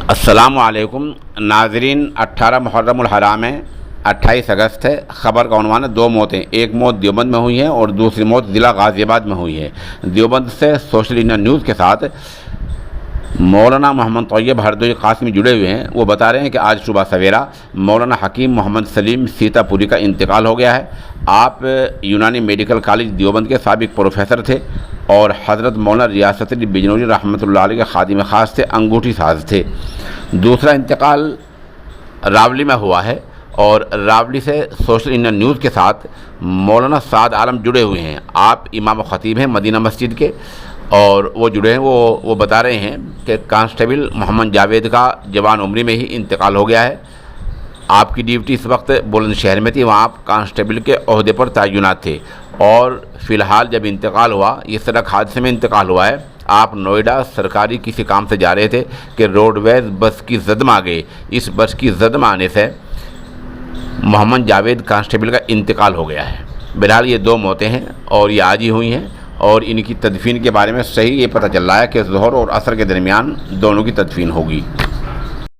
السلام علیکم ناظرین، 18 محرم الحرام ہے، 28 اگست ہے۔ خبر کا عنوان ہے دو موتیں، ایک موت دیوبند میں ہوئی ہے اور دوسری موت ضلع غازی آباد میں ہوئی ہے۔ دیوبند سے سوشل انڈیا نیوز کے ساتھ مولانا محمد طیب ہردوئی قاسمی جڑے ہوئے ہیں۔ وہ بتا رہے ہیں کہ آج صبح سویرا مولانا حکیم محمد سلیم سیتا پوری کا انتقال ہو گیا ہے۔ آپ یونانی میڈیکل کالج دیوبند کے سابق پروفیسر تھے اور حضرت مولانا ریاست علی بجنوری رحمۃ اللہ علیہ کے خادم خاص تھے، انگوٹھی ساز تھے۔ دوسرا انتقال راولی میں ہوا ہے اور راولی سے سوشل انڈیا نیوز کے ساتھ مولانا سعد عالم جڑے ہوئے ہیں۔ آپ امام و خطیب ہیں مدینہ مسجد کے، اور وہ جڑے ہیں۔ وہ بتا رہے ہیں کہ کانسٹیبل محمد جاوید کا جوان عمری میں ہی انتقال ہو گیا ہے۔ آپ کی ڈیوٹی اس وقت بلند شہر میں تھی، وہاں آپ کانسٹیبل کے عہدے پر تعینات تھے، اور فی الحال جب انتقال ہوا، یہ سڑک حادثے میں انتقال ہوا ہے۔ آپ نوئیڈا سرکاری کسی کام سے جا رہے تھے کہ روڈ ویز بس کی زد میں آ گئے۔ اس بس کی زد میں آنے سے محمد جاوید کانسٹیبل کا انتقال ہو گیا ہے۔ بہرحال یہ دو موتیں ہیں اور یہ آج ہی ہوئی ہیں، اور ان کی تدفین کے بارے میں صحیح یہ پتہ چل رہا ہے کہ ظہر اور عصر کے درمیان دونوں کی تدفین ہوگی۔